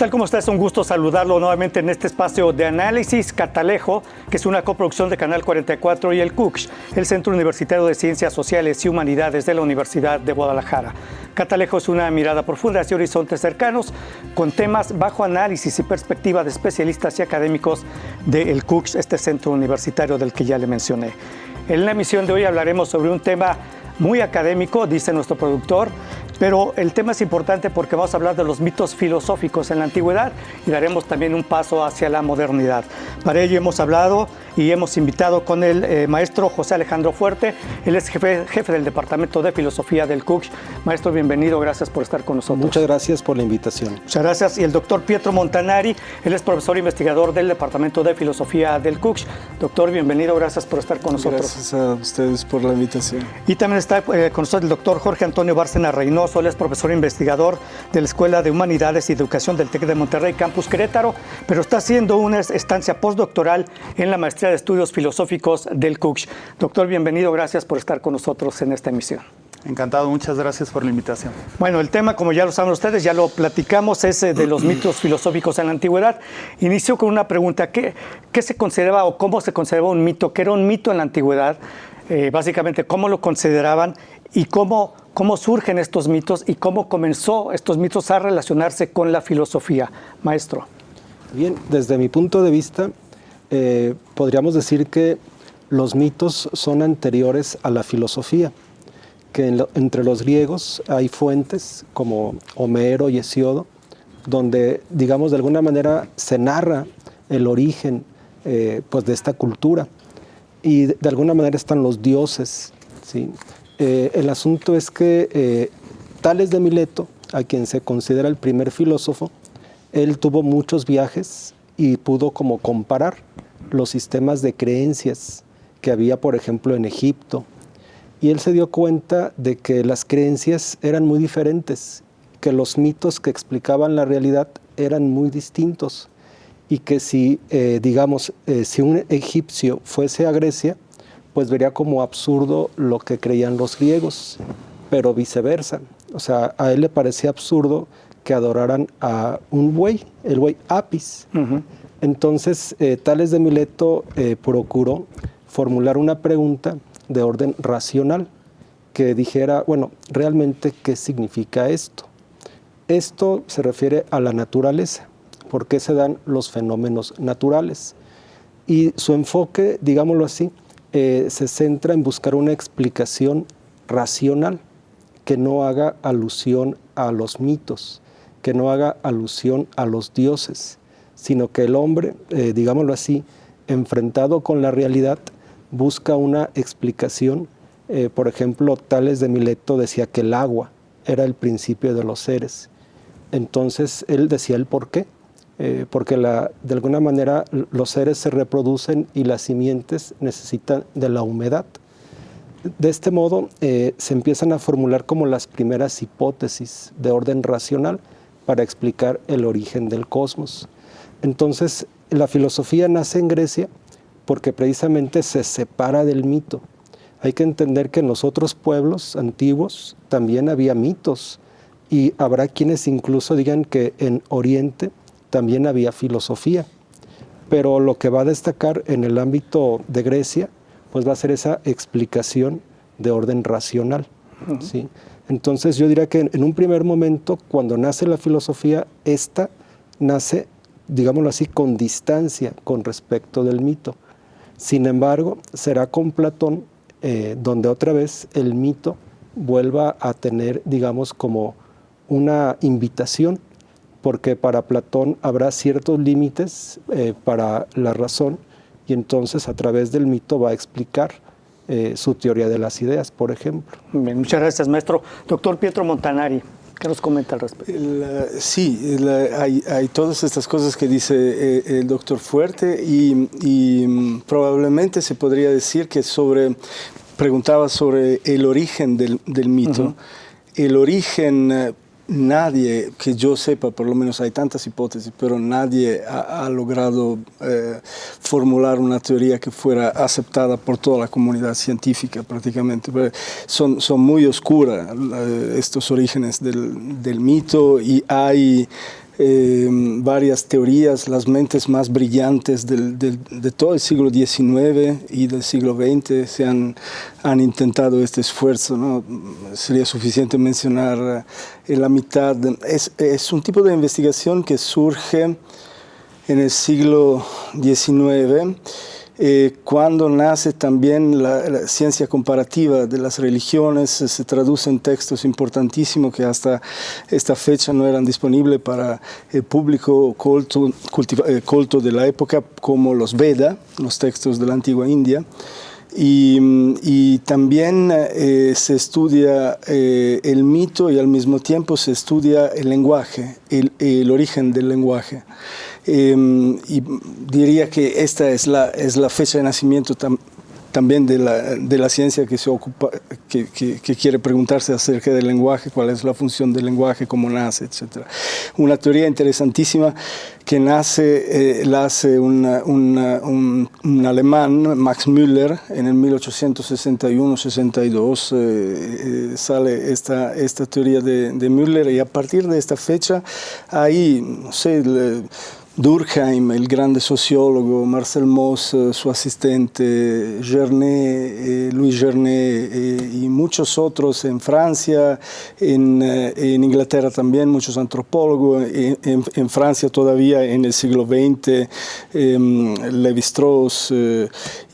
tal? ¿Cómo está? Es un gusto saludarlo nuevamente en este espacio de análisis Catalejo, que es una coproducción de Canal 44 y el CUCH, el Centro Universitario de Ciencias Sociales y Humanidades de la Universidad de Guadalajara. Catalejo es una mirada profunda hacia horizontes cercanos, con temas bajo análisis y perspectiva de especialistas y académicos del CUCH, este centro universitario del que ya le mencioné. En la emisión de hoy hablaremos sobre un tema muy académico, dice nuestro productor, pero el tema es importante porque vamos a hablar de los mitos filosóficos en la antigüedad y daremos también un paso hacia la modernidad. Para ello hemos hablado y hemos invitado con el maestro José Alejandro Fuerte. Él es jefe del Departamento de Filosofía del CUCH. Maestro, bienvenido, gracias por estar con nosotros. Muchas gracias por la invitación. Muchas gracias. Y el doctor Pietro Montanari, él es profesor investigador del Departamento de Filosofía del CUCH. Doctor, bienvenido, gracias por estar con nosotros. Gracias a ustedes por la invitación. Y también está con nosotros el doctor Jorge Antonio Bárcena Reynoso. Él es profesor investigador de la Escuela de Humanidades y Educación del TEC de Monterrey, Campus Querétaro, pero está haciendo una estancia postdoctoral en la Maestría de Estudios Filosóficos del CUCH. Doctor, bienvenido, gracias por estar con nosotros en esta emisión. Encantado, muchas gracias por la invitación. Bueno, el tema, como ya lo saben ustedes, ya lo platicamos, es de los mitos filosóficos en la antigüedad. Inicio con una pregunta: ¿qué se consideraba o cómo se consideraba un mito? ¿Qué era un mito en la antigüedad? Básicamente, ¿cómo lo consideraban y cómo surgen estos mitos y cómo comenzó estos mitos a relacionarse con la filosofía? Maestro. Bien, desde mi punto de vista, podríamos decir que los mitos son anteriores a la filosofía, que entre los griegos hay fuentes como Homero y Hesíodo, donde, digamos, de alguna manera se narra el origen pues de esta cultura, y de alguna manera están los dioses, ¿sí? El asunto es que Tales de Mileto, a quien se considera el primer filósofo, él tuvo muchos viajes y pudo como comparar los sistemas de creencias que había, por ejemplo, en Egipto. Y él se dio cuenta de que las creencias eran muy diferentes, que los mitos que explicaban la realidad eran muy distintos, y que si, si un egipcio fuese a Grecia, pues vería como absurdo lo que creían los griegos, pero viceversa. O sea, a él le parecía absurdo que adoraran a un buey, el buey Apis. Uh-huh. Entonces, Tales de Mileto procuró formular una pregunta de orden racional que dijera, bueno, realmente, ¿qué significa esto? Esto se refiere a la naturaleza. ¿Por qué se dan los fenómenos naturales? Y su enfoque, digámoslo así, se centra en buscar una explicación racional que no haga alusión a los mitos, que no haga alusión a los dioses, sino que el hombre, digámoslo así, enfrentado con la realidad, busca una explicación. Por ejemplo, Tales de Mileto decía que el agua era el principio de los seres. Entonces, él decía el por qué. Porque de alguna manera los seres se reproducen y las simientes necesitan de la humedad. De este modo se empiezan a formular como las primeras hipótesis de orden racional para explicar el origen del cosmos. Entonces, la filosofía nace en Grecia porque precisamente se separa del mito. Hay que entender que en los otros pueblos antiguos también había mitos, y habrá quienes incluso digan que en Oriente también había filosofía, pero lo que va a destacar en el ámbito de Grecia, pues va a ser esa explicación de orden racional. Uh-huh. ¿Sí? Entonces yo diría que en un primer momento, cuando nace la filosofía, esta nace, digámoslo así, con distancia con respecto del mito. Sin embargo, será con Platón donde otra vez el mito vuelva a tener, digamos, como una invitación, porque para Platón habrá ciertos límites para la razón, y entonces a través del mito va a explicar su teoría de las ideas, por ejemplo. Bien, muchas gracias, maestro. Doctor Pietro Montanari, ¿qué nos comenta al respecto? Hay todas estas cosas que dice el doctor Fuerte, y probablemente se podría decir que preguntaba sobre el origen del mito. Uh-huh. El origen... Nadie, que yo sepa, por lo menos hay tantas hipótesis, pero nadie ha logrado formular una teoría que fuera aceptada por toda la comunidad científica prácticamente. Son muy oscuras estos orígenes del mito, y hay varias teorías, las mentes más brillantes de todo el siglo XIX y del siglo XX han intentado este esfuerzo, ¿no? Sería suficiente mencionar la mitad. Es un tipo de investigación que surge en el siglo XIX, cuando nace también la ciencia comparativa de las religiones, se traducen textos importantísimos que hasta esta fecha no eran disponibles para el público culto de la época, como los Veda, los textos de la antigua India. Y también se estudia el mito y al mismo tiempo se estudia el lenguaje, el origen del lenguaje. Y diría que esta es la fecha de nacimiento también de la ciencia que se ocupa, que quiere preguntarse acerca del lenguaje, cuál es la función del lenguaje, cómo nace, etc. Una teoría interesantísima que la hace un alemán, Max Müller, en el 1861-62, sale esta teoría de Müller, y a partir de esta fecha, ahí, no sé, Durkheim, el grande sociólogo, Marcel Mauss, su asistente, Louis Gernet y muchos otros en Francia, en Inglaterra también, muchos antropólogos, en Francia todavía en el siglo XX, Lévi-Strauss,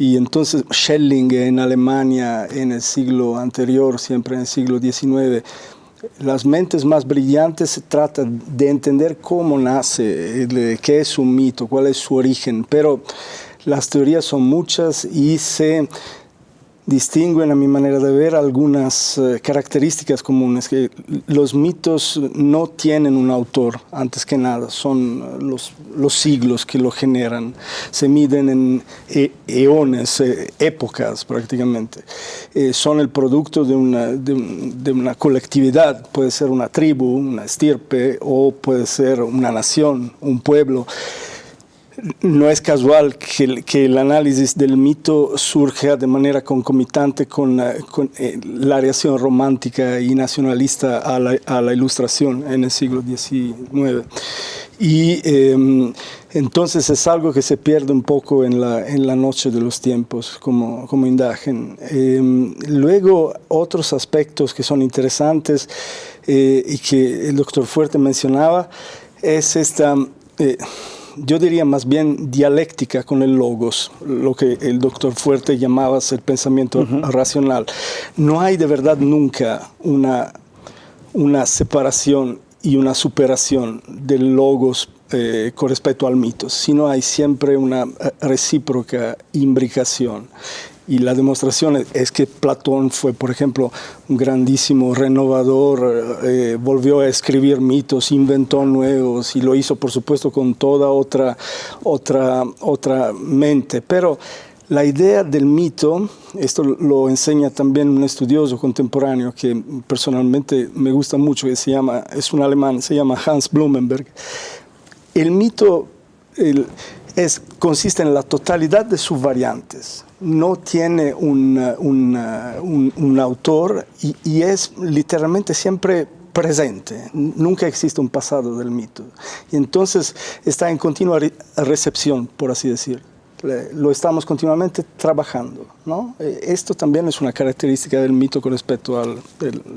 y entonces Schelling en Alemania en el siglo anterior, siempre en el siglo XIX. Las mentes más brillantes tratan de entender cómo nace, qué es un mito, cuál es su origen, pero las teorías son muchas y se distinguen, a mi manera de ver, algunas características comunes, que los mitos no tienen un autor, antes que nada, son los siglos que lo generan, se miden en eones, épocas prácticamente, son el producto de una colectividad, puede ser una tribu, una estirpe, o puede ser una nación, un pueblo. No es casual que el análisis del mito surja de manera concomitante con la reacción romántica y nacionalista a la Ilustración en el siglo XIX. Y entonces es algo que se pierde un poco en la noche de los tiempos, como indagen. Luego, otros aspectos que son interesantes y que el doctor Fuerte mencionaba es esta... yo diría más bien dialéctica con el logos, lo que el doctor Fuerte llamaba el pensamiento racional. No hay de verdad nunca una separación y una superación del logos con respecto al mito, sino hay siempre una recíproca imbricación. Y la demostración es que Platón fue, por ejemplo, un grandísimo renovador, volvió a escribir mitos, inventó nuevos y lo hizo, por supuesto, con toda otra mente. Pero la idea del mito, esto lo enseña también un estudioso contemporáneo que personalmente me gusta mucho, es un alemán, se llama Hans Blumenberg. El mito consiste en la totalidad de sus variantes. No tiene un autor y es literalmente siempre presente. Nunca existe un pasado del mito. Y entonces está en continua recepción, por así decir. Lo estamos continuamente trabajando, ¿no? Esto también es una característica del mito con respecto al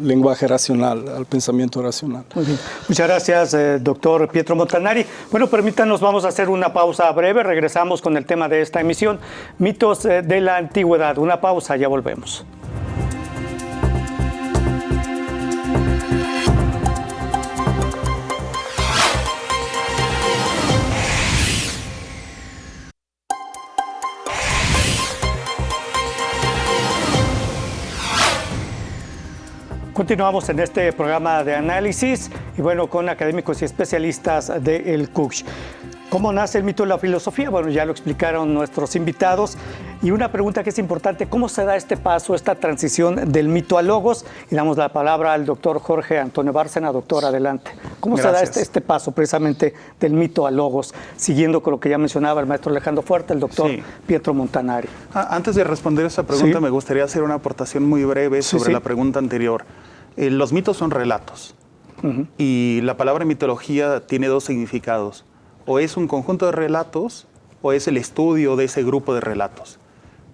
lenguaje racional, al pensamiento racional. Muy bien. Muchas gracias, doctor Pietro Montanari. Bueno, permítanos, vamos a hacer una pausa breve. Regresamos con el tema de esta emisión, mitos de la antigüedad. Una pausa, ya volvemos. Continuamos en este programa de análisis y bueno, con académicos y especialistas del CUCH. ¿Cómo nace el mito de la filosofía? Bueno, ya lo explicaron nuestros invitados. Y una pregunta que es importante, ¿cómo se da este paso, esta transición del mito a logos? Y damos la palabra al doctor Jorge Antonio Bárcena. Doctor, adelante. ¿Cómo Gracias. se da este paso precisamente del mito a logos, siguiendo con lo que ya mencionaba el maestro Alejandro Fuerte, el doctor Pietro Montanari? Antes de responder esa pregunta, me gustaría hacer una aportación muy breve sobre sí. la pregunta anterior. Los mitos son relatos. Y la palabra mitología tiene dos significados. O es un conjunto de relatos o es el estudio de ese grupo de relatos.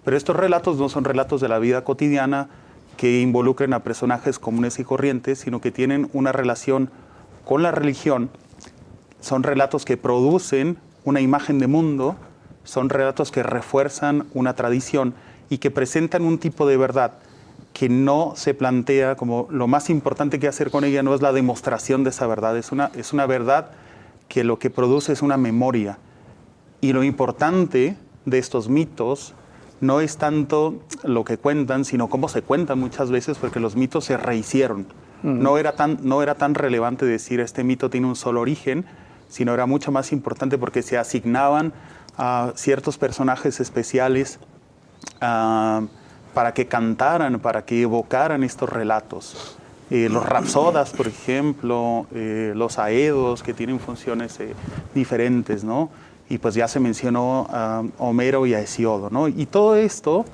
Pero estos relatos no son relatos de la vida cotidiana que involucren a personajes comunes y corrientes, sino que tienen una relación con la religión. Son relatos que producen una imagen de mundo, son relatos que refuerzan una tradición y que presentan un tipo de verdad que no se plantea como lo más importante que hacer con ella no es la demostración de esa verdad, es una verdad que lo que produce es una memoria. Y lo importante de estos mitos no es tanto lo que cuentan, sino cómo se cuentan muchas veces, porque los mitos se rehicieron. No era tan relevante decir este mito tiene un solo origen, sino era mucho más importante porque se asignaban a ciertos personajes especiales para que cantaran, para que evocaran estos relatos. Los rapsodas, por ejemplo, los aedos, que tienen funciones diferentes, ¿no? Y pues ya se mencionó a Homero y a Hesíodo, ¿no? Y todos estos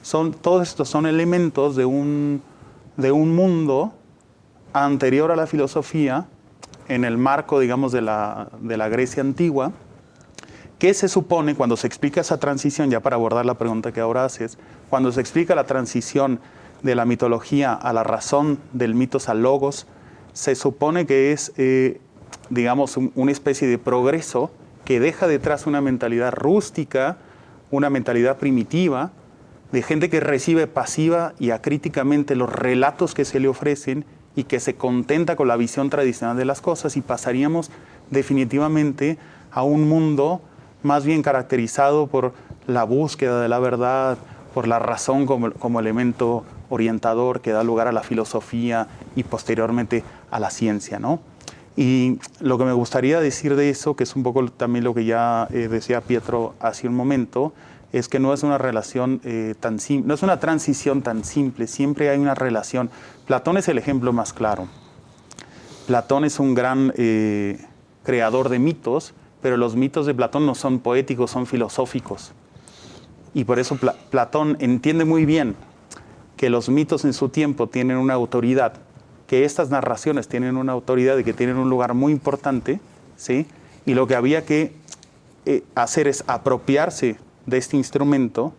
son elementos de un mundo anterior a la filosofía, en el marco, digamos, de la Grecia antigua, que se supone, cuando se explica esa transición, ya para abordar la pregunta que ahora haces, cuando se explica la transición de la mitología a la razón, del mitos al logos, se supone que es, digamos, una especie de progreso que deja detrás una mentalidad rústica, una mentalidad primitiva, de gente que recibe pasiva y acríticamente los relatos que se le ofrecen y que se contenta con la visión tradicional de las cosas, y pasaríamos definitivamente a un mundo más bien caracterizado por la búsqueda de la verdad, por la razón como elemento orientador que da lugar a la filosofía y posteriormente a la ciencia, ¿no? Y lo que me gustaría decir de eso, que es un poco también lo que ya decía Pietro hace un momento, es que no es una relación tan simple, no es una transición tan simple, siempre hay una relación. Platón es el ejemplo más claro. Platón es un gran creador de mitos, pero los mitos de Platón no son poéticos, son filosóficos. Y por eso Platón entiende muy bien que los mitos en su tiempo tienen una autoridad, que estas narraciones tienen una autoridad y que tienen un lugar muy importante, ¿sí? Y lo que había que hacer es apropiarse de este instrumento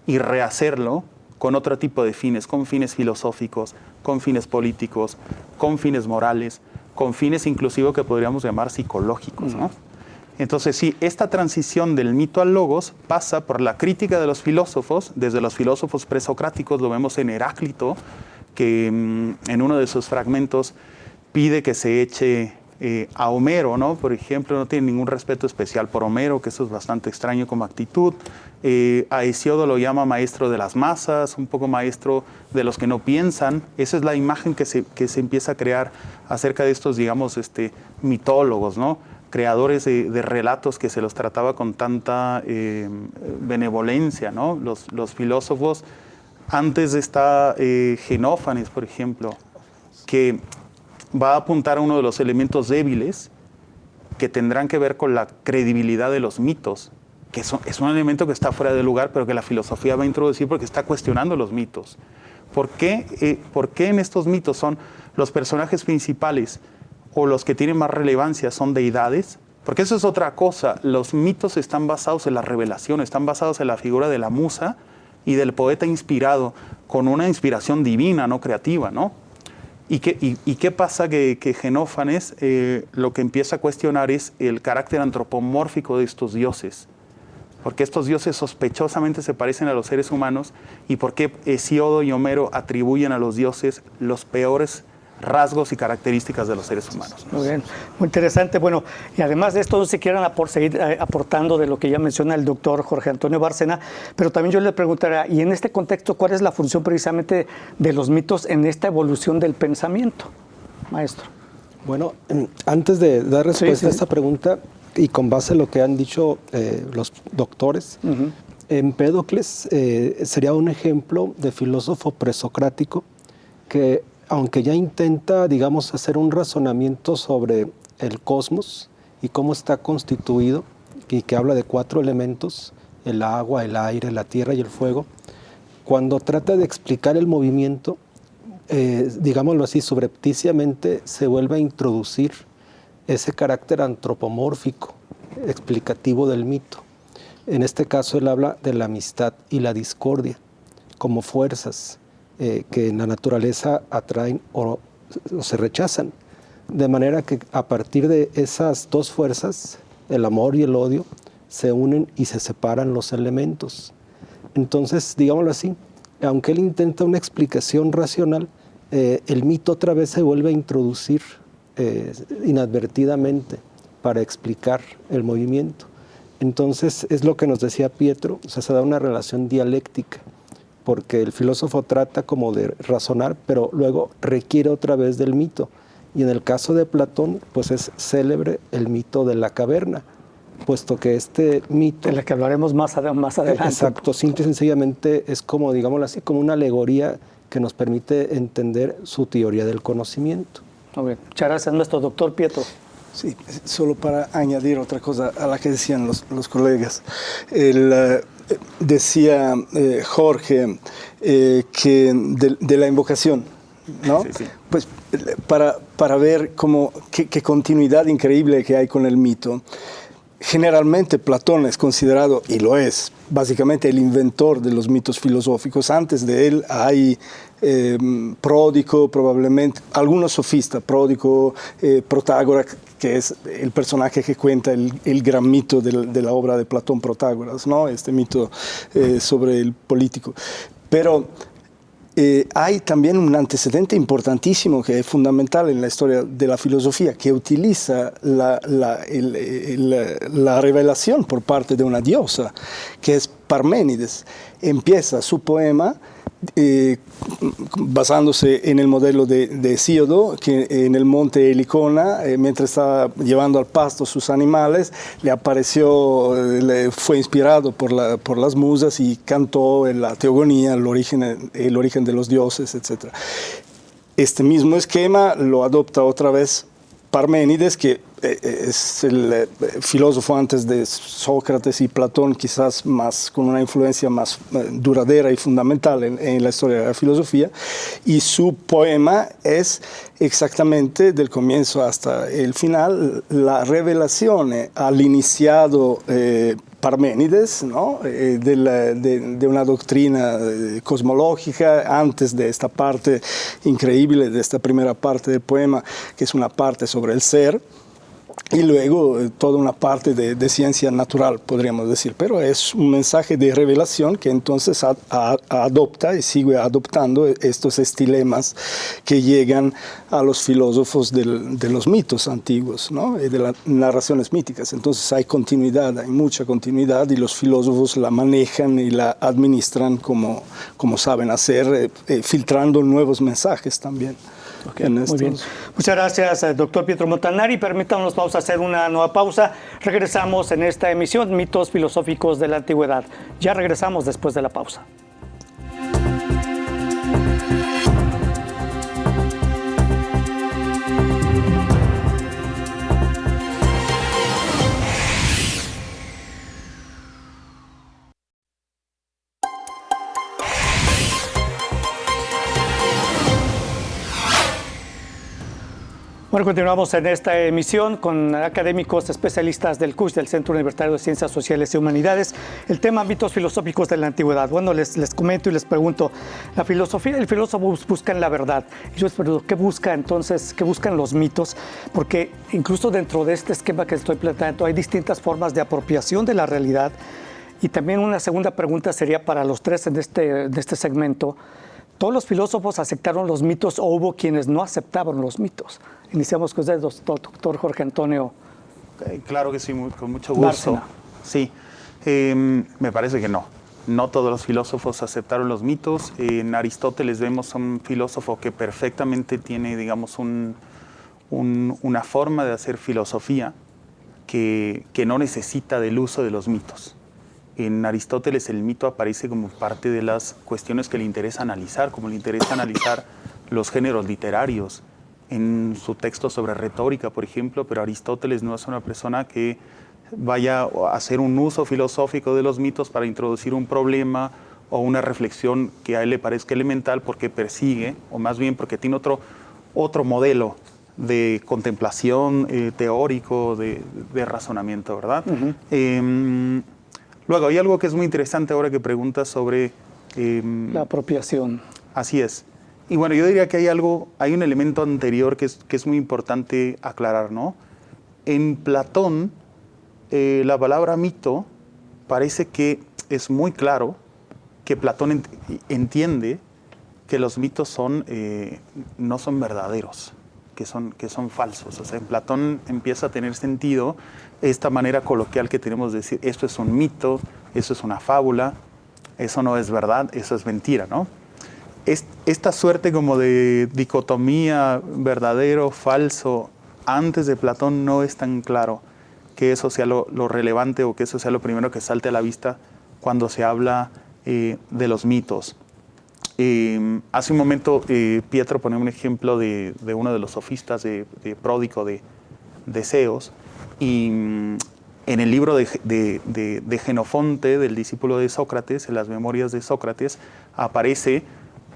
y rehacerlo con otro tipo de fines, con fines filosóficos, con fines políticos, con fines morales, con fines inclusive que podríamos llamar psicológicos, ¿no? Entonces, sí, esta transición del mito al logos pasa por la crítica de los filósofos, desde los filósofos presocráticos, lo vemos en Heráclito, que en uno de sus fragmentos pide que se eche a Homero, ¿no? Por ejemplo, no tiene ningún respeto especial por Homero, que eso es bastante extraño como actitud. A Hesíodo lo llama maestro de las masas, un poco maestro de los que no piensan. Esa es la imagen que se empieza a crear acerca de estos, digamos, mitólogos, ¿no? Creadores de relatos que se los trataba con tanta benevolencia, ¿no? Los filósofos, antes está Genófanes, por ejemplo, que va a apuntar a uno de los elementos débiles que tendrán que ver con la credibilidad de los mitos, que es un elemento que está fuera de lugar, pero que la filosofía va a introducir porque está cuestionando los mitos. ¿Por qué en estos mitos son los personajes principales o los que tienen más relevancia son deidades? Porque eso es otra cosa. Los mitos están basados en la revelación, están basados en la figura de la musa y del poeta inspirado, con una inspiración divina, no creativa, ¿no? ¿Y qué pasa? Que Genófanes lo que empieza a cuestionar es el carácter antropomórfico de estos dioses. Porque estos dioses sospechosamente se parecen a los seres humanos, y por qué Hesíodo y Homero atribuyen a los dioses los peores rasgos y características de los seres humanos. Muy bien, muy interesante. Bueno, y además de esto, no se quieran seguir aportando de lo que ya menciona el doctor Jorge Antonio Bárcena, pero también yo le preguntaría, y en este contexto, ¿cuál es la función precisamente de los mitos en esta evolución del pensamiento, maestro? Bueno, antes de dar respuesta a esta pregunta, y con base en lo que han dicho los doctores, Empédocles sería un ejemplo de filósofo presocrático que, aunque ya intenta, digamos, hacer un razonamiento sobre el cosmos y cómo está constituido, y que habla de 4 elementos, el agua, el aire, la tierra y el fuego, cuando trata de explicar el movimiento, digámoslo así, subrepticiamente se vuelve a introducir ese carácter antropomórfico, explicativo del mito. En este caso él habla de la amistad y la discordia como fuerzas que en la naturaleza atraen o se rechazan. De manera que a partir de esas dos fuerzas, el amor y el odio, se unen y se separan los elementos. Entonces, digámoslo así, aunque él intenta una explicación racional, el mito otra vez se vuelve a introducir inadvertidamente para explicar el movimiento. Entonces, es lo que nos decía Pietro, o sea, se da una relación dialéctica, porque el filósofo trata como de razonar, pero luego requiere otra vez del mito. Y en el caso de Platón, pues es célebre el mito de la caverna, puesto que este mito... De la que hablaremos más adelante. Exacto, simple y sencillamente es como, digámoslo así, como una alegoría que nos permite entender su teoría del conocimiento. Muy bien. Muchas gracias, nuestro doctor Pietro. Sí, solo para añadir otra cosa a la que decían los colegas. Decía Jorge que de la invocación, ¿no? Sí, sí. Pues para ver qué continuidad increíble que hay con el mito. Generalmente Platón es considerado, y lo es, básicamente el inventor de los mitos filosóficos. Antes de él hay Pródico, probablemente, algunos sofistas, Pródico, Protágoras, que es el personaje que cuenta el gran mito de la obra de Platón, Protágoras, ¿no? Este mito sobre el político. Pero hay también un antecedente importantísimo que es fundamental en la historia de la filosofía, que utiliza la revelación por parte de una diosa, que es Parménides. Empieza su poema basándose en el modelo de Hesíodo, que en el monte Helicona, mientras estaba llevando al pasto sus animales, fue inspirado por las musas y cantó en la teogonía el origen de los dioses, etc. Este mismo esquema lo adopta otra vez Parménides, que es el filósofo antes de Sócrates y Platón, quizás más con una influencia más duradera y fundamental en la historia de la filosofía, y su poema es exactamente del comienzo hasta el final la revelación al iniciado Parménides, ¿no? de una doctrina cosmológica antes de esta parte increíble, de esta primera parte del poema, que es una parte sobre el ser, y luego toda una parte de ciencia natural, podríamos decir. Pero es un mensaje de revelación que entonces adopta y sigue adoptando estos estilemas que llegan a los filósofos de los mitos antiguos, ¿no? Y de las narraciones míticas. Entonces hay continuidad, hay mucha continuidad, y los filósofos la manejan y la administran como saben hacer, filtrando nuevos mensajes también. Okay, muy bien. Muchas gracias, doctor Pietro Montanari. Permítanos, vamos a hacer una nueva pausa. Regresamos en esta emisión, Mitos Filosóficos de la Antigüedad. Ya regresamos después de la pausa. Bueno, continuamos en esta emisión con académicos especialistas del CUSH, del Centro Universitario de Ciencias Sociales y Humanidades. El tema mitos filosóficos de la antigüedad. Bueno, les comento y les pregunto, la filosofía, el filósofo buscan la verdad. Y yo les pregunto, ¿qué busca entonces? ¿Qué buscan los mitos? Porque incluso dentro de este esquema que estoy planteando hay distintas formas de apropiación de la realidad. Y también una segunda pregunta sería para los tres en este segmento. ¿Todos los filósofos aceptaron los mitos o hubo quienes no aceptaban los mitos? Iniciamos con usted, doctor Jorge Antonio. Claro que sí, con mucho gusto. Bárcena. Sí, me parece que no. No todos los filósofos aceptaron los mitos. En Aristóteles vemos a un filósofo que perfectamente tiene, digamos, una forma de hacer filosofía que no necesita del uso de los mitos. En Aristóteles el mito aparece como parte de las cuestiones que le interesa analizar, como le interesa analizar los géneros literarios en su texto sobre retórica, por ejemplo, pero Aristóteles no es una persona que vaya a hacer un uso filosófico de los mitos para introducir un problema o una reflexión que a él le parezca elemental porque persigue, o más bien porque tiene otro modelo de contemplación teórico, de razonamiento, ¿verdad? Luego, hay algo que es muy interesante ahora que preguntas sobre... la apropiación. Así es. Y bueno, yo diría que hay un elemento anterior que es muy importante aclarar, ¿no? En Platón, la palabra mito parece que es muy claro que Platón entiende que los mitos no son verdaderos, que son falsos. O sea, en Platón empieza a tener sentido esta manera coloquial que tenemos de decir, esto es un mito, eso es una fábula, eso no es verdad, eso es mentira, ¿no? Esta suerte como de dicotomía verdadero, falso, antes de Platón no es tan claro que eso sea lo relevante o que eso sea lo primero que salte a la vista cuando se habla de los mitos. Hace un momento Pietro ponía un ejemplo de uno de los sofistas de Pródico de Ceos, y en el libro de Jenofonte, del discípulo de Sócrates, en las Memorias de Sócrates, aparece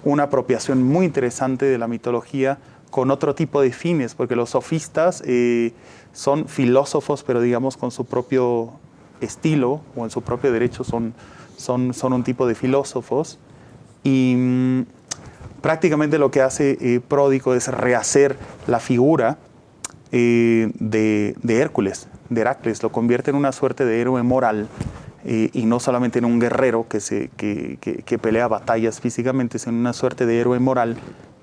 una apropiación muy interesante de la mitología con otro tipo de fines, porque los sofistas son filósofos, pero digamos con su propio estilo o en su propio derecho son un tipo de filósofos, y prácticamente lo que hace Pródico es rehacer la figura de Hércules, de Heracles, lo convierte en una suerte de héroe moral, y no solamente en un guerrero que pelea batallas físicamente, sino una suerte de héroe moral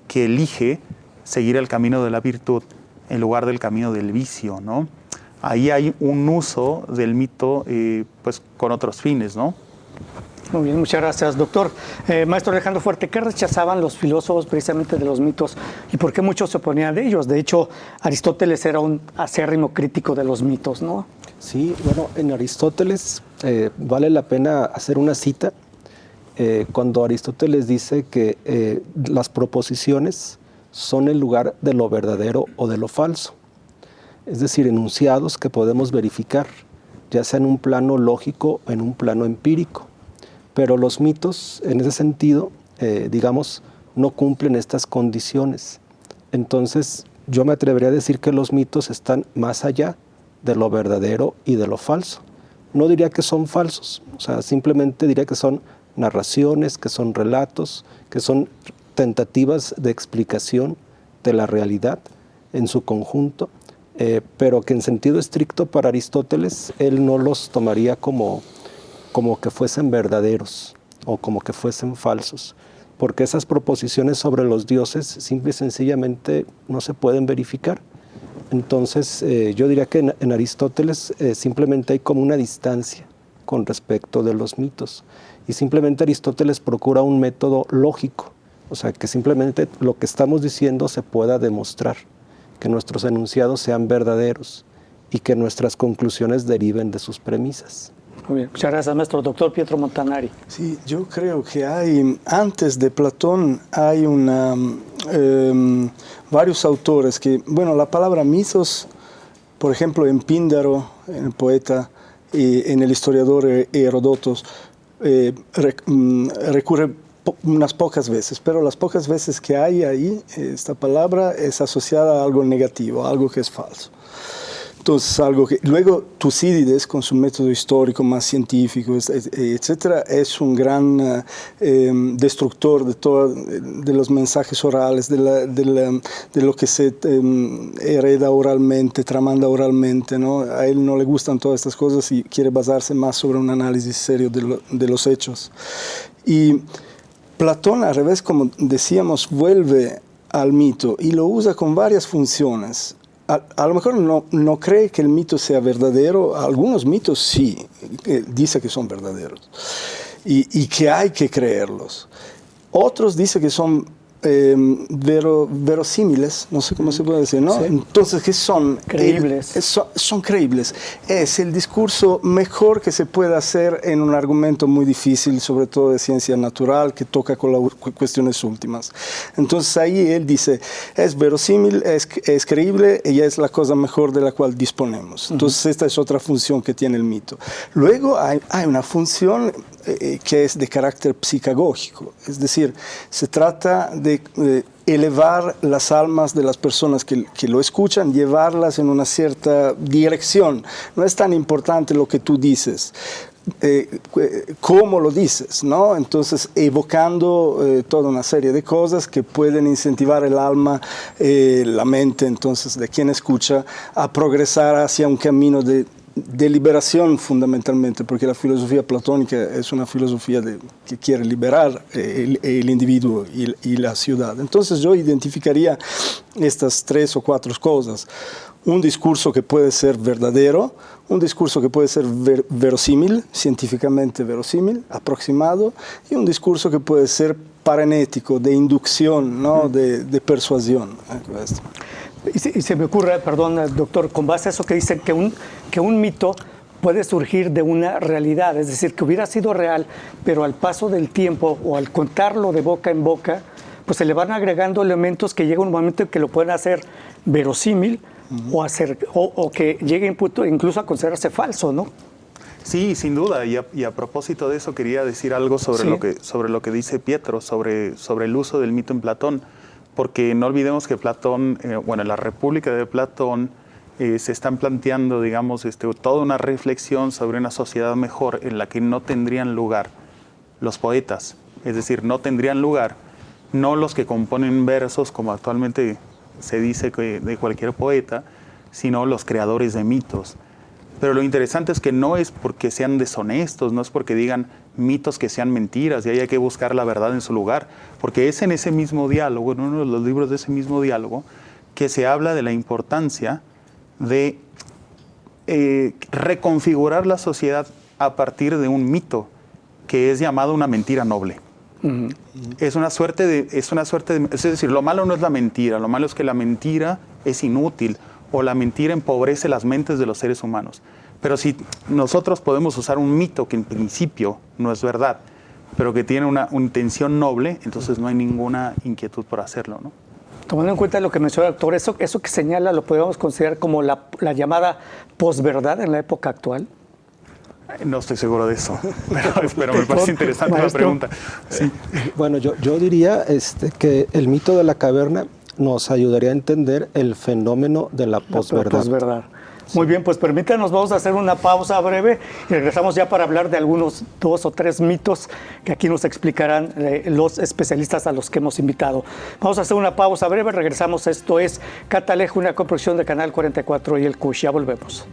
que elige seguir el camino de la virtud en lugar del camino del vicio, ¿no? Ahí hay un uso del mito pues con otros fines, ¿no? Muy bien, muchas gracias, doctor. Maestro Alejandro Fuerte, ¿qué rechazaban los filósofos precisamente de los mitos y por qué muchos se oponían de ellos? De hecho, Aristóteles era un acérrimo crítico de los mitos, ¿no? Sí, bueno, en Aristóteles vale la pena hacer una cita cuando Aristóteles dice que las proposiciones son el lugar de lo verdadero o de lo falso. Es decir, enunciados que podemos verificar, ya sea en un plano lógico o en un plano empírico. Pero los mitos, en ese sentido, digamos, no cumplen estas condiciones. Entonces, yo me atrevería a decir que los mitos están más allá de lo verdadero y de lo falso. No diría que son falsos, o sea, simplemente diría que son narraciones, que son relatos, que son tentativas de explicación de la realidad en su conjunto, pero que en sentido estricto para Aristóteles, él no los tomaría como que fuesen verdaderos o como que fuesen falsos, porque esas proposiciones sobre los dioses simple y sencillamente no se pueden verificar. Entonces, yo diría que en Aristóteles simplemente hay como una distancia con respecto de los mitos, y simplemente Aristóteles procura un método lógico, o sea, que simplemente lo que estamos diciendo se pueda demostrar, que nuestros enunciados sean verdaderos y que nuestras conclusiones deriven de sus premisas. Muy bien, muchas gracias, maestro. Doctor Pietro Montanari. Sí, yo creo que antes de Platón hay varios autores que, bueno, la palabra mitos, por ejemplo, en Píndaro, en el poeta, y en el historiador Heródoto, recurre unas pocas veces, pero las pocas veces que hay ahí, esta palabra es asociada a algo negativo, a algo que es falso. Entonces, algo que luego Tucídides, con su método histórico más científico, etcétera, es un gran destructor de los mensajes orales, de lo que se hereda oralmente, tramanda oralmente, ¿no? A él no le gustan todas estas cosas y quiere basarse más sobre un análisis serio de los hechos. Y Platón, al revés, como decíamos, vuelve al mito y lo usa con varias funciones. A lo mejor no cree que el mito sea verdadero. Algunos mitos sí, dice que son verdaderos y que hay que creerlos. Otros dice que son verosímiles, no sé cómo se puede decir, ¿no? Sí. Entonces, ¿qué son? Creíbles. Son creíbles. Es el discurso mejor que se puede hacer en un argumento muy difícil, sobre todo de ciencia natural, que toca con las cuestiones últimas. Entonces, ahí él dice, es verosímil, es creíble, y es la cosa mejor de la cual disponemos. Entonces, esta es otra función que tiene el mito. Luego hay una función que es de carácter psicagógico. Es decir, se trata de elevar las almas de las personas que lo escuchan, llevarlas en una cierta dirección. No es tan importante lo que tú dices, cómo lo dices, ¿no? Entonces, evocando toda una serie de cosas que pueden incentivar el alma, la mente, entonces, de quien escucha, a progresar hacia un camino de liberación, fundamentalmente, porque la filosofía platónica es una filosofía que quiere liberar el individuo y la ciudad. Entonces yo identificaría estas 3 o 4 cosas. Un discurso que puede ser verdadero, un discurso que puede ser verosímil, científicamente verosímil, aproximado, y un discurso que puede ser paranético, de inducción, ¿no? de persuasión. Y se me ocurre, perdón, doctor, con base a eso que dicen que un mito puede surgir de una realidad, es decir, que hubiera sido real, pero al paso del tiempo o al contarlo de boca en boca, pues se le van agregando elementos que llega un momento en que lo pueden hacer verosímil o que llegue incluso a considerarse falso, ¿no? Sí, sin duda. Y a propósito de eso quería decir algo sobre, sobre lo que dice Pietro, sobre el uso del mito en Platón. Porque no olvidemos que Platón, en la República de Platón, se están planteando, digamos, toda una reflexión sobre una sociedad mejor en la que no tendrían lugar los poetas. Es decir, no tendrían lugar, no los que componen versos, como actualmente se dice de cualquier poeta, sino los creadores de mitos. Pero lo interesante es que no es porque sean deshonestos, no es porque digan mitos que sean mentiras, y ahí hay que buscar la verdad en su lugar, porque es en ese mismo diálogo, en uno de los libros de ese mismo diálogo, que se habla de la importancia de reconfigurar la sociedad a partir de un mito que es llamado una mentira noble. Uh-huh. Es una suerte de, es decir, lo malo no es la mentira, lo malo es que la mentira es inútil, o la mentira empobrece las mentes de los seres humanos. Pero si nosotros podemos usar un mito que en principio no es verdad, pero que tiene una intención noble, entonces no hay ninguna inquietud por hacerlo, ¿no? Tomando en cuenta lo que mencionó el doctor, eso que señala lo podemos considerar como la llamada posverdad en la época actual. No estoy seguro de eso, pero me parece interesante la pregunta. Sí. Bueno, yo diría que el mito de la caverna nos ayudaría a entender el fenómeno de la posverdad. Muy bien, pues permítanos, vamos a hacer una pausa breve y regresamos ya para hablar de algunos 2 o 3 mitos que aquí nos explicarán los especialistas a los que hemos invitado. Vamos a hacer una pausa breve, regresamos. Esto es Catalejo, una coproducción de Canal 44 y el CUSH. Ya volvemos.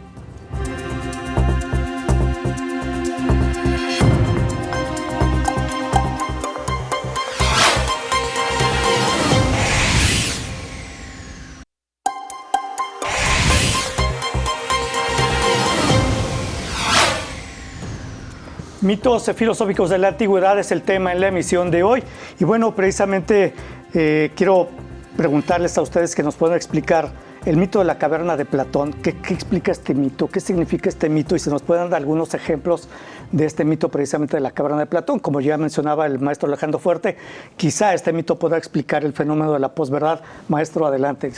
Mitos filosóficos de la antigüedad es el tema en la emisión de hoy. Y bueno, precisamente quiero preguntarles a ustedes que nos puedan explicar el mito de la caverna de Platón. ¿Qué explica este mito? ¿Qué significa este mito? Y si nos pueden dar algunos ejemplos de este mito precisamente de la caverna de Platón. Como ya mencionaba el maestro Alejandro Fuerte, quizá este mito pueda explicar el fenómeno de la posverdad. Maestro, adelante.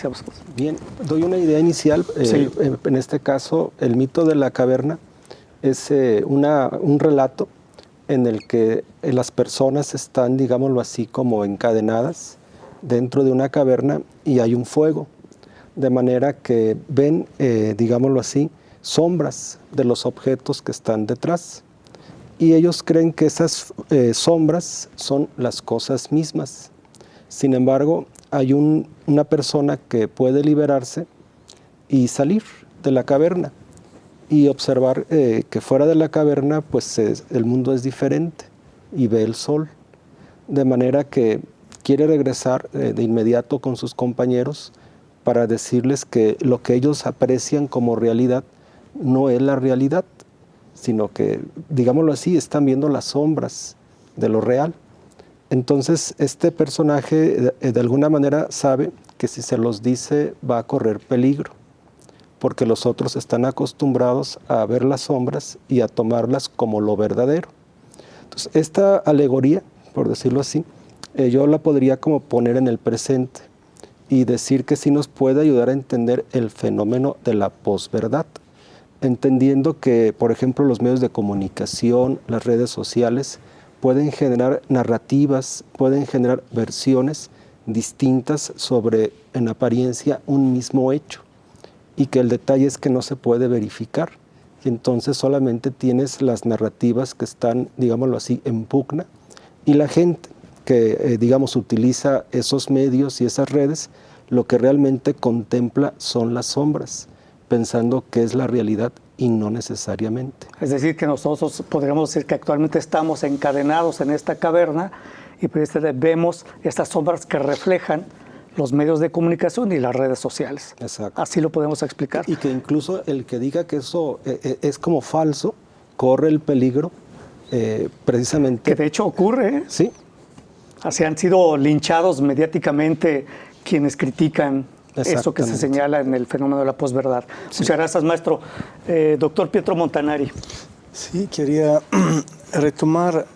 Bien, doy una idea inicial. Sí. En este caso, el mito de la caverna es un relato en el que las personas están, digámoslo así, como encadenadas dentro de una caverna y hay un fuego, de manera que ven, digámoslo así, sombras de los objetos que están detrás. Y ellos creen que esas sombras son las cosas mismas. Sin embargo, hay una persona que puede liberarse y salir de la caverna y observar que fuera de la caverna pues el mundo es diferente y ve el sol, de manera que quiere regresar de inmediato con sus compañeros para decirles que lo que ellos aprecian como realidad no es la realidad, sino que, digámoslo así, están viendo las sombras de lo real. Entonces este personaje de alguna manera sabe que si se los dice va a correr peligro, porque los otros están acostumbrados a ver las sombras y a tomarlas como lo verdadero. Entonces, esta alegoría, por decirlo así, yo la podría como poner en el presente y decir que sí nos puede ayudar a entender el fenómeno de la posverdad. entendiendo que, por ejemplo, los medios de comunicación, las redes sociales, pueden generar narrativas, pueden generar versiones distintas sobre, en apariencia, un mismo hecho, y que el detalle es que no se puede verificar, y entonces solamente tienes las narrativas que están, digámoslo así, en pugna, y la gente que, digamos, utiliza esos medios y esas redes, lo que realmente contempla son las sombras, pensando que es la realidad y no necesariamente. Es decir, que nosotros podríamos decir que actualmente estamos encadenados en esta caverna y pues vemos estas sombras que reflejan los medios de comunicación y las redes sociales. Exacto. Así lo podemos explicar. Y que incluso el que diga que eso es como falso, corre el peligro precisamente... Que de hecho ocurre, ¿eh? Sí. Así han sido linchados mediáticamente quienes critican eso que se señala en el fenómeno de la posverdad. Sí. Muchas gracias, maestro. Doctor Pietro Montanari. Sí, quería retomar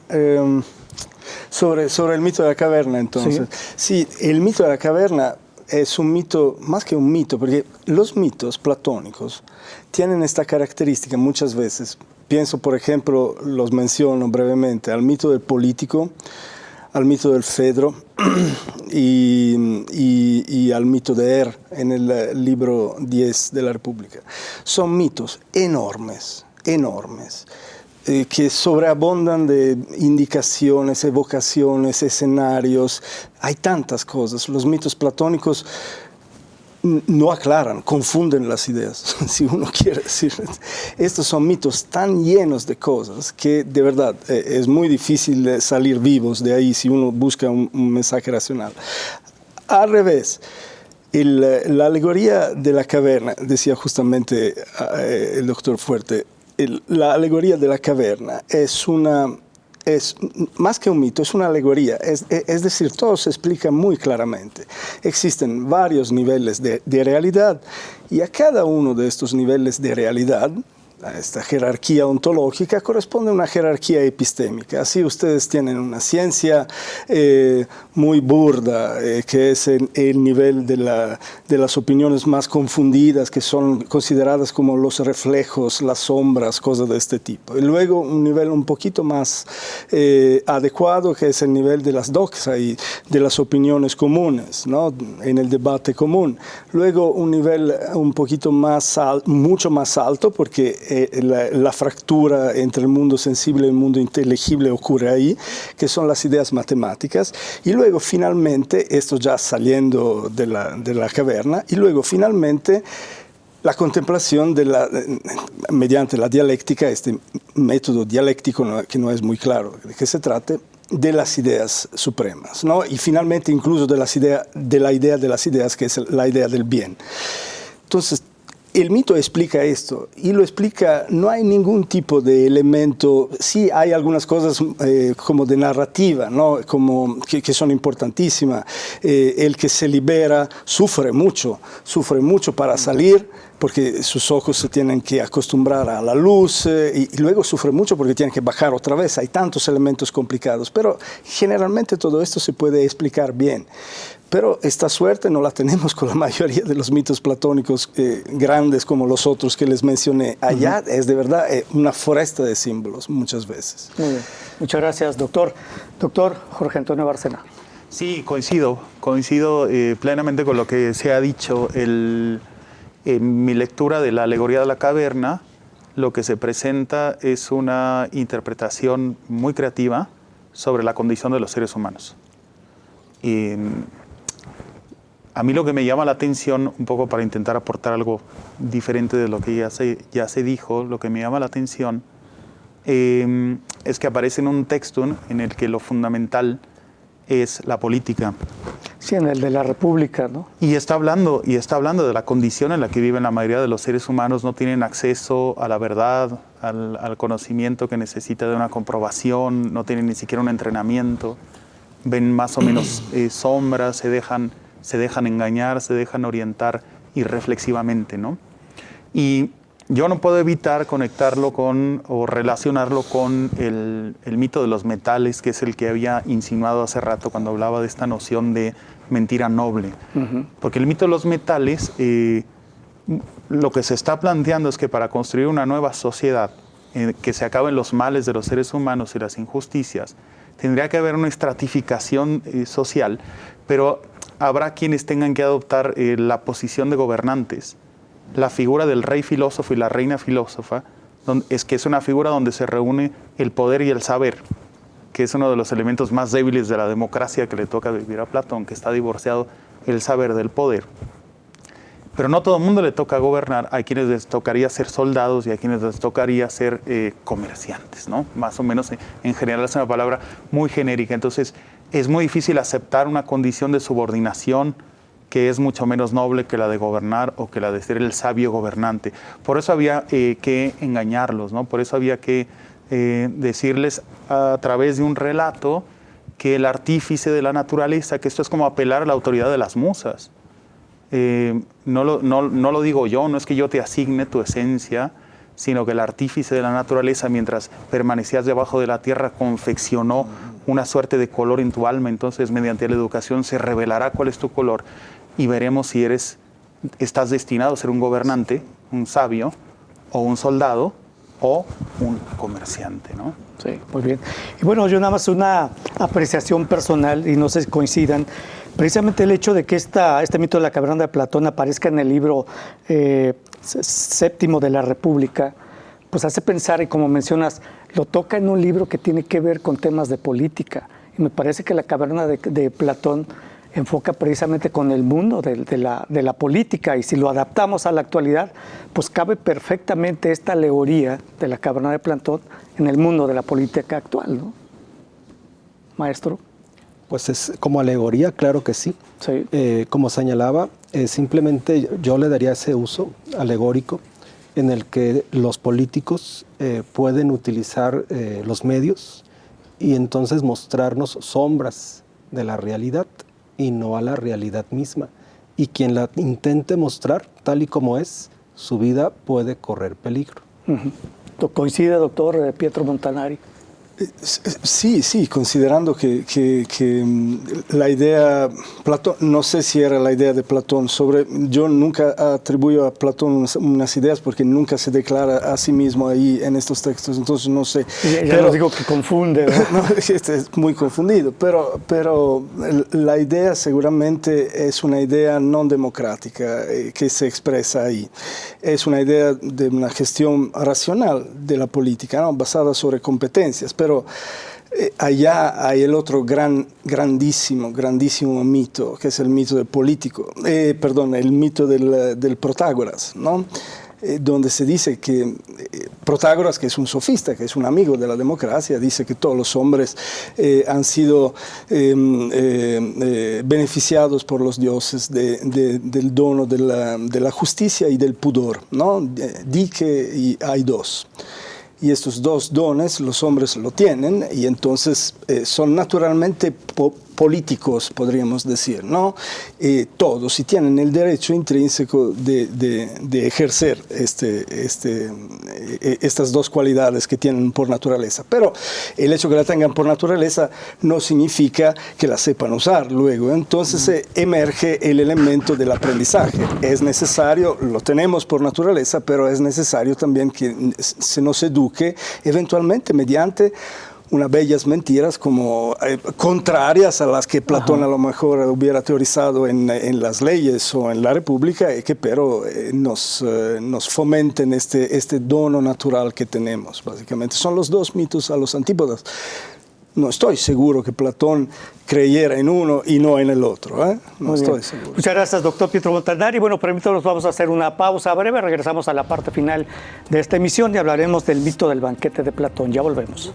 sobre el mito de la caverna, entonces. Sí, el mito de la caverna es un mito, más que un mito, porque los mitos platónicos tienen esta característica muchas veces. Pienso, por ejemplo, los menciono brevemente, al mito del político, al mito del Fedro y al mito de Er en el libro 10 de la República. Son mitos enormes, enormes, que sobreabundan de indicaciones, evocaciones, escenarios. Hay tantas cosas. Los mitos platónicos no aclaran, confunden las ideas, si uno quiere decir. Estos son mitos tan llenos de cosas que de verdad es muy difícil salir vivos de ahí si uno busca un mensaje racional. Al revés, la alegoría de la caverna, decía justamente el doctor Fuerte, la alegoría de la caverna es más que un mito, es una alegoría, es decir, todo se explica muy claramente. Existen varios niveles de realidad y a cada uno de estos niveles de realidad, a esta jerarquía ontológica, corresponde una jerarquía epistémica. Así ustedes tienen una ciencia muy burda, que es el nivel de las opiniones más confundidas, que son consideradas como los reflejos, las sombras, cosas de este tipo. Y luego un nivel un poquito más adecuado, que es el nivel de las doxa y de las opiniones comunes, ¿no? En el debate común. Luego un nivel un poquito más mucho más alto, porque la fractura entre el mundo sensible y el mundo inteligible ocurre ahí, que son las ideas matemáticas, y luego finalmente, esto ya saliendo de la caverna, y luego finalmente la contemplación mediante la dialéctica, este método dialéctico que no es muy claro de qué se trate, de las ideas supremas, ¿no? Y finalmente incluso de la idea de las ideas, que es la idea del bien. Entonces, el mito explica esto y lo explica, no hay ningún tipo de elemento, sí hay algunas cosas como de narrativa, ¿no? Como que son importantísimas. El que se libera sufre mucho para salir, porque sus ojos se tienen que acostumbrar a la luz y luego sufre mucho porque tiene que bajar otra vez. Hay tantos elementos complicados, pero generalmente todo esto se puede explicar bien. Pero esta suerte no la tenemos con la mayoría de los mitos platónicos grandes como los otros que les mencioné. Allá es de verdad una foresta de símbolos muchas veces. Muy bien. Muchas gracias, doctor. Doctor Jorge Antonio Bárcena. Sí, coincido plenamente con lo que se ha dicho. En mi lectura de la alegoría de la caverna, lo que se presenta es una interpretación muy creativa sobre la condición de los seres humanos. A mí lo que me llama la atención, un poco para intentar aportar algo diferente de lo que ya se dijo, lo que me llama la atención es que aparece en un texto en el que lo fundamental es la política. Sí, en el de la República, ¿no? Y está hablando de la condición en la que viven la mayoría de los seres humanos. No tienen acceso a la verdad, al conocimiento que necesita de una comprobación, no tienen ni siquiera un entrenamiento, ven más o menos sombras, se dejan engañar, se dejan orientar irreflexivamente, ¿no? Y yo no puedo evitar conectarlo o relacionarlo con el mito de los metales, que es el que había insinuado hace rato cuando hablaba de esta noción de mentira noble. Porque el mito de los metales lo que se está planteando es que para construir una nueva sociedad, que se acaben los males de los seres humanos y las injusticias, tendría que haber una estratificación social, pero habrá quienes tengan que adoptar la posición de gobernantes. La figura del rey filósofo y la reina filósofa es una figura donde se reúne el poder y el saber, que es uno de los elementos más débiles de la democracia que le toca vivir a Platón, que está divorciado el saber del poder. Pero no todo el mundo le toca gobernar, hay quienes les tocaría ser soldados y a quienes les tocaría ser comerciantes, ¿no? Más o menos en general es una palabra muy genérica. Entonces es muy difícil aceptar una condición de subordinación que es mucho menos noble que la de gobernar o que la de ser el sabio gobernante. Por eso había que engañarlos, ¿no? Por eso había que decirles a través de un relato que el artífice de la naturaleza, que esto es como apelar a la autoridad de las musas. No lo digo yo, no es que yo te asigne tu esencia, sino que el artífice de la naturaleza, mientras permanecías debajo de la tierra, confeccionó una suerte de color en tu alma. Entonces, mediante la educación se revelará cuál es tu color y veremos si estás destinado a ser un gobernante, un sabio, o un soldado, o un comerciante, ¿no? Sí, muy bien. Y bueno, yo nada más una apreciación personal, y no sé si coincidan, precisamente el hecho de que este mito de la caverna de Platón aparezca en el libro séptimo de la República, pues hace pensar, y como mencionas, lo toca en un libro que tiene que ver con temas de política. Y me parece que la caverna de Platón enfoca precisamente con el mundo de la política, y si lo adaptamos a la actualidad, pues cabe perfectamente esta alegoría de la caverna de Platón en el mundo de la política actual, ¿no? Maestro. Pues es como alegoría, claro que sí. Sí. Como señalaba, simplemente yo le daría ese uso alegórico en el que los políticos pueden utilizar los medios y entonces mostrarnos sombras de la realidad y no a la realidad misma. Y quien la intente mostrar tal y como es, su vida puede correr peligro. ¿Coincide, doctor Pietro Montanari? Sí, considerando que la idea, Platón, no sé si era la idea de Platón, yo nunca atribuyo a Platón unas ideas porque nunca se declara a sí mismo ahí en estos textos, entonces no sé. Ya nos digo que confunde, ¿no? Es muy confundido, pero la idea seguramente es una idea no democrática que se expresa ahí. Es una idea de una gestión racional de la política, ¿no? Basada sobre competencias, pero allá hay el otro grandísimo mito, que es el mito del político, el mito del Protágoras, ¿no? Donde se dice que Protágoras, que es un sofista, que es un amigo de la democracia, dice que todos los hombres han sido beneficiados por los dioses del dono de la justicia y del pudor, ¿no? Di que hay dos. Y estos dos dones los hombres lo tienen y entonces son naturalmente políticos, podríamos decir, ¿no? Todos, y tienen el derecho intrínseco de ejercer estas dos cualidades que tienen por naturaleza. Pero el hecho que la tengan por naturaleza no significa que la sepan usar luego. Entonces emerge el elemento del aprendizaje. Es necesario, lo tenemos por naturaleza, pero es necesario también que se nos eduque eventualmente mediante unas bellas mentiras como contrarias a las que Platón a lo mejor hubiera teorizado en las leyes o en la República, que pero nos fomenten este dono natural que tenemos, básicamente. Son los dos mitos a los antípodas. No estoy seguro que Platón creyera en uno y no en el otro, ¿eh? No estoy seguro. Muchas gracias, doctor Pietro Montanari. Bueno, permítanos, vamos a hacer una pausa breve. Regresamos a la parte final de esta emisión y hablaremos del mito del banquete de Platón. Ya volvemos.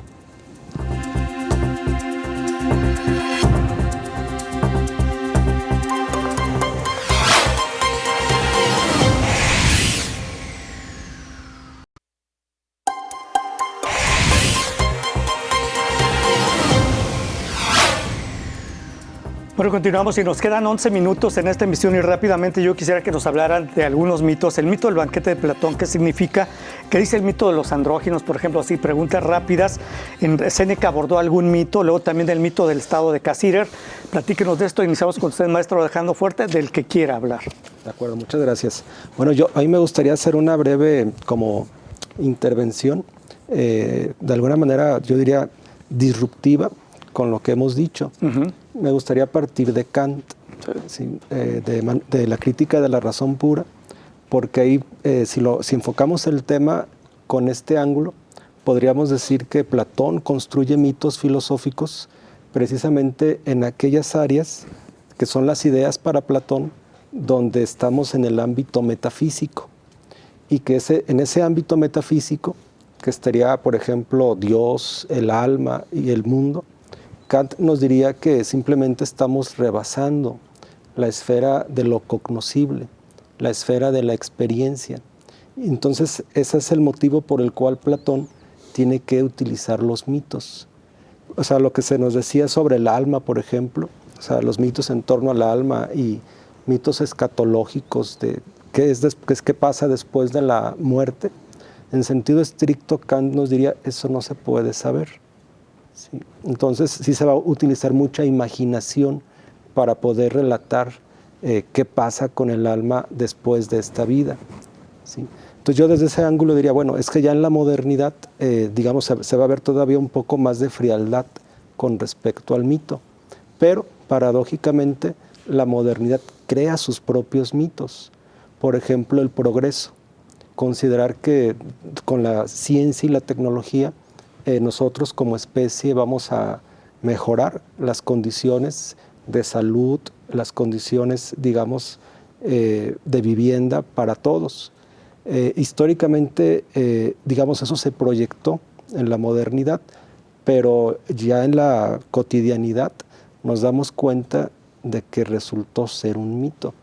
Bueno, continuamos y nos quedan 11 minutos en esta emisión y rápidamente yo quisiera que nos hablaran de algunos mitos. El mito del banquete de Platón, ¿qué significa? ¿Qué dice el mito de los andróginos? Por ejemplo, así, preguntas rápidas. En Séneca abordó algún mito, luego también el mito del estado de Cassirer. Platíquenos de esto. Iniciamos con usted, maestro Alejandro Fuerte, del que quiera hablar. De acuerdo, muchas gracias. Bueno, a mí me gustaría hacer una breve como intervención, de alguna manera yo diría disruptiva con lo que hemos dicho. Me gustaría partir de Kant, ¿sí? De la crítica de la razón pura, porque ahí, si enfocamos el tema con este ángulo, podríamos decir que Platón construye mitos filosóficos precisamente en aquellas áreas que son las ideas para Platón, donde estamos en el ámbito metafísico, y que en ese ámbito metafísico, que estaría, por ejemplo, Dios, el alma y el mundo, Kant nos diría que simplemente estamos rebasando la esfera de lo cognoscible, la esfera de la experiencia. Entonces, ese es el motivo por el cual Platón tiene que utilizar los mitos. O sea, lo que se nos decía sobre el alma, por ejemplo, o sea, los mitos en torno al alma y mitos escatológicos de qué pasa después de la muerte, en sentido estricto, Kant nos diría, eso no se puede saber. Sí. Entonces, sí se va a utilizar mucha imaginación para poder relatar qué pasa con el alma después de esta vida. ¿Sí? Entonces, yo desde ese ángulo diría, bueno, es que ya en la modernidad, digamos, se va a ver todavía un poco más de frialdad con respecto al mito. Pero, paradójicamente, la modernidad crea sus propios mitos. Por ejemplo, el progreso. Considerar que con la ciencia y la tecnología, nosotros como especie vamos a mejorar las condiciones de salud, las condiciones, digamos, de vivienda para todos. Históricamente, digamos, eso se proyectó en la modernidad, pero ya en la cotidianidad nos damos cuenta de que resultó ser un mito,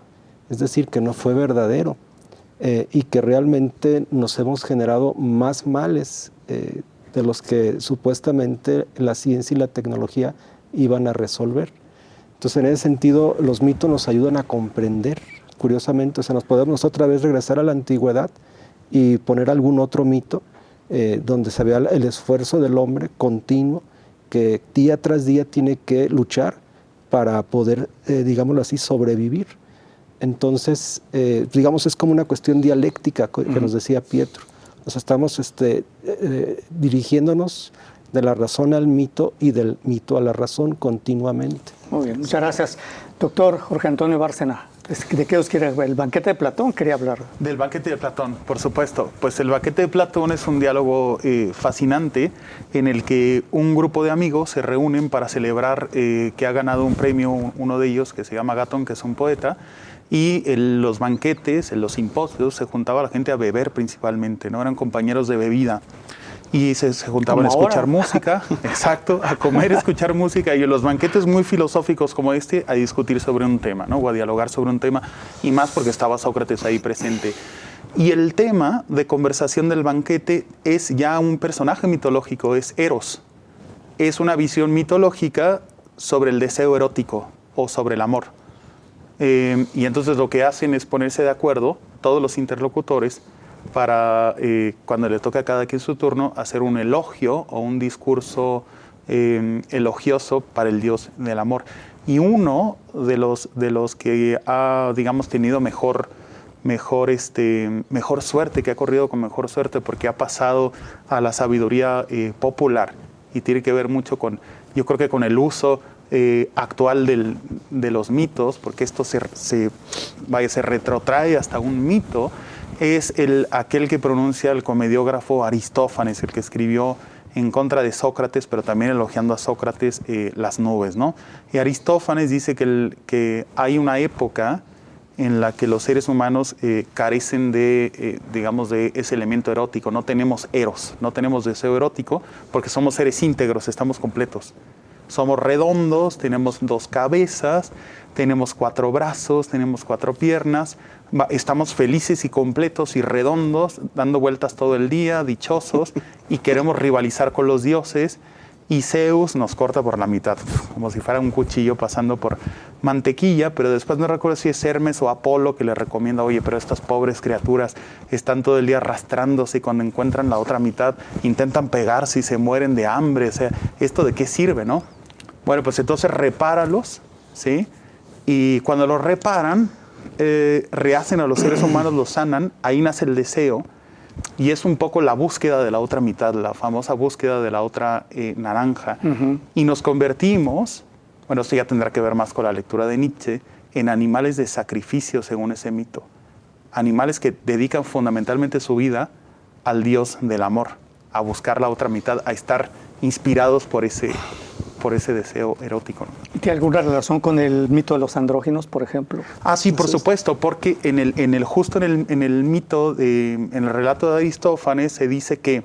es decir, que no fue verdadero, y que realmente nos hemos generado más males de los que supuestamente la ciencia y la tecnología iban a resolver. Entonces, en ese sentido, los mitos nos ayudan a comprender, curiosamente, o sea, nos podemos otra vez regresar a la antigüedad y poner algún otro mito donde se vea el esfuerzo del hombre continuo, que día tras día tiene que luchar para poder, digámoslo así, sobrevivir. Entonces, digamos, es como una cuestión dialéctica que nos decía Pietro. O sea, estamos dirigiéndonos de la razón al mito y del mito a la razón continuamente. Muy bien, muchas gracias. Doctor Jorge Antonio Bárcena, ¿de qué os quiere hablar? ¿El banquete de Platón? Quería hablar. Del banquete de Platón, por supuesto. Pues el banquete de Platón es un diálogo fascinante en el que un grupo de amigos se reúnen para celebrar que ha ganado un premio, uno de ellos, que se llama Gatón, que es un poeta. Y en los banquetes, en los simposios, se juntaba la gente a beber principalmente, ¿no? Eran compañeros de bebida. Y se juntaban a escuchar música, exacto, a comer, escuchar música, y en los banquetes muy filosóficos como este, a discutir sobre un tema, ¿no? O a dialogar sobre un tema, y más porque estaba Sócrates ahí presente. Y el tema de conversación del banquete es ya un personaje mitológico, es Eros. Es una visión mitológica sobre el deseo erótico o sobre el amor. Y entonces lo que hacen es ponerse de acuerdo, todos los interlocutores, para cuando le toca a cada quien su turno, hacer un elogio o un discurso elogioso para el dios del amor. Y uno de los que ha, digamos, tenido mejor suerte, que ha corrido con mejor suerte porque ha pasado a la sabiduría popular, y tiene que ver mucho con, yo creo que con el uso actual de los mitos, porque esto se retrotrae hasta un mito, es aquel que pronuncia el comediógrafo Aristófanes, el que escribió en contra de Sócrates, pero también elogiando a Sócrates, Las nubes, ¿no? Y Aristófanes dice que hay una época en la que los seres humanos carecen digamos, de ese elemento erótico. No tenemos eros, no tenemos deseo erótico, porque somos seres íntegros, estamos completos. Somos redondos, tenemos 2 cabezas, tenemos 4 brazos, tenemos 4 piernas, estamos felices y completos y redondos, dando vueltas todo el día, dichosos, y queremos rivalizar con los dioses, y Zeus nos corta por la mitad, como si fuera un cuchillo pasando por mantequilla, pero después no recuerdo si es Hermes o Apolo que le recomienda, oye, pero estas pobres criaturas están todo el día arrastrándose y cuando encuentran la otra mitad intentan pegarse y se mueren de hambre, o sea, ¿esto de qué sirve, no? Bueno, pues entonces repáralos, ¿sí? Y cuando los reparan, rehacen a los seres humanos, los sanan, ahí nace el deseo. Y es un poco la búsqueda de la otra mitad, la famosa búsqueda de la otra naranja. Y nos convertimos, bueno, esto ya tendrá que ver más con la lectura de Nietzsche, en animales de sacrificio según ese mito. Animales que dedican fundamentalmente su vida al Dios del amor, a buscar la otra mitad, a estar inspirados por ese deseo erótico, ¿no? ¿Tiene alguna relación con el mito de los andróginos, por ejemplo? Ah, sí, por supuesto, porque en el mito, en el relato de Aristófanes se dice que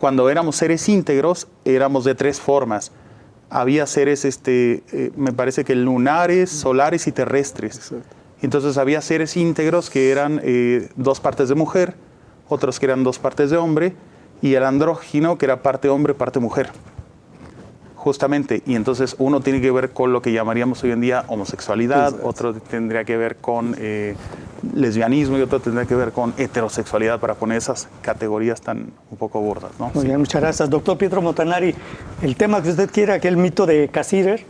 cuando éramos seres íntegros éramos de 3 formas. Había seres, me parece que lunares, solares y terrestres. Exacto. Entonces había seres íntegros que eran 2 partes de mujer, otros que eran 2 partes de hombre, y el andrógino que era parte hombre, parte mujer. Justamente, y entonces uno tiene que ver con lo que llamaríamos hoy en día homosexualidad, Exacto. otro tendría que ver con lesbianismo y otro tendría que ver con heterosexualidad, para poner esas categorías tan un poco burdas, ¿no? Muy bien, muchas gracias. Doctor Pietro Montanari, el tema que usted quiera, aquel mito de Cassirer,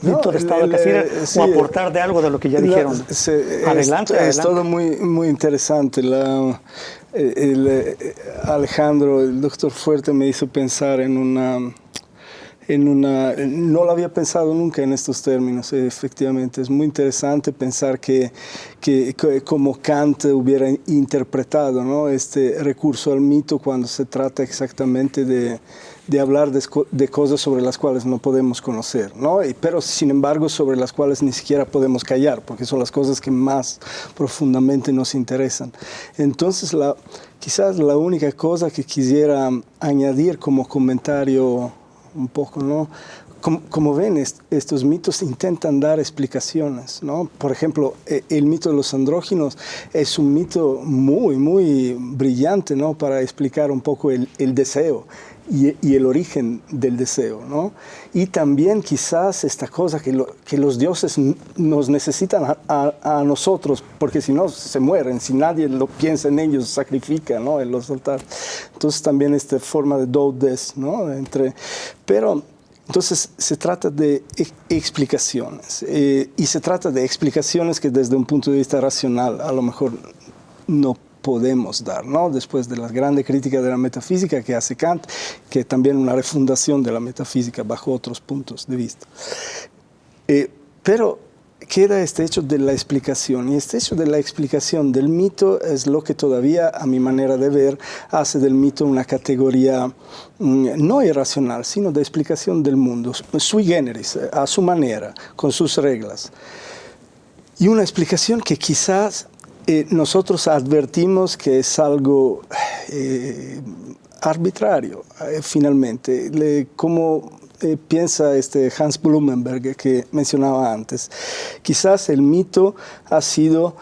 mito de estado de Cassirer, sí, o aportar de algo de lo que ya dijeron. Adelante. Es todo muy, muy interesante. Alejandro, el doctor Fuerte, me hizo pensar no lo había pensado nunca en estos términos, efectivamente. Es muy interesante pensar que como Kant hubiera interpretado, ¿no?, este recurso al mito cuando se trata exactamente de hablar de cosas sobre las cuales no podemos conocer, ¿no? Pero sin embargo sobre las cuales ni siquiera podemos callar, porque son las cosas que más profundamente nos interesan. Entonces, quizás la única cosa que quisiera añadir como comentario un poco, ¿no? Como ven, estos mitos intentan dar explicaciones, ¿no? Por ejemplo, el mito de los andróginos es un mito muy, muy brillante, ¿no?, para explicar un poco el deseo y el origen del deseo, ¿no? Y también quizás esta cosa que los dioses nos necesitan a nosotros, porque si no se mueren, si nadie lo piensa en ellos, sacrifica, ¿no?, en los altares. Entonces también esta forma de do-des, ¿no? Pero entonces se trata de explicaciones, y se trata de explicaciones que desde un punto de vista racional a lo mejor no podemos dar, ¿no? Después de la grande crítica de la metafísica que hace Kant, que también una refundación de la metafísica bajo otros puntos de vista. Pero queda este hecho de la explicación, y este hecho de la explicación del mito es lo que todavía, a mi manera de ver, hace del mito una categoría no irracional, sino de explicación del mundo, sui generis, a su manera, con sus reglas. Y una explicación que quizás nosotros advertimos que es algo arbitrario, finalmente, como piensa Hans Blumenberg, que mencionaba antes. Quizás el mito ha sido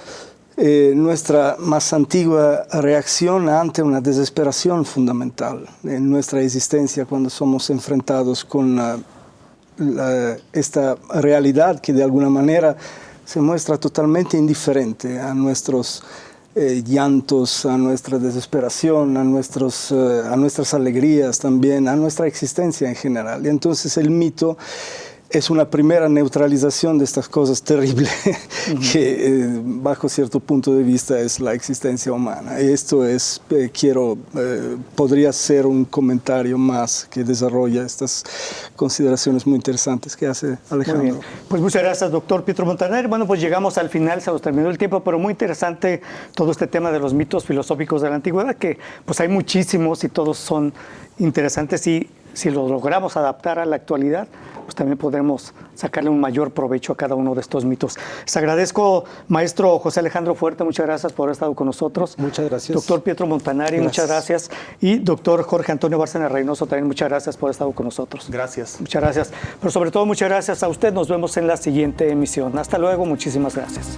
nuestra más antigua reacción ante una desesperación fundamental en nuestra existencia, cuando somos enfrentados con esta realidad que de alguna manera se muestra totalmente indiferente a nuestros llantos, a nuestra desesperación, a nuestras alegrías también, a nuestra existencia en general. Y entonces el mito es una primera neutralización de estas cosas terribles que bajo cierto punto de vista es la existencia humana. Y esto es, podría ser un comentario más que desarrolla estas consideraciones muy interesantes que hace Alejandro. Muy bien. Pues muchas gracias, doctor Pietro Montanari. Bueno, pues llegamos al final, se nos terminó el tiempo, pero muy interesante todo este tema de los mitos filosóficos de la antigüedad, que pues hay muchísimos y todos son interesantes, y si los logramos adaptar a la actualidad, pues también podremos sacarle un mayor provecho a cada uno de estos mitos. Les agradezco, maestro José Alejandro Fuerte, muchas gracias por haber estado con nosotros. Muchas gracias. Doctor Pietro Montanari, Gracias. muchas gracias. Y doctor Jorge Antonio Bárcena Reynoso, también muchas gracias por haber estado con nosotros. Gracias. Muchas gracias. Pero sobre todo, muchas gracias a usted. Nos vemos en la siguiente emisión. Hasta luego, muchísimas gracias.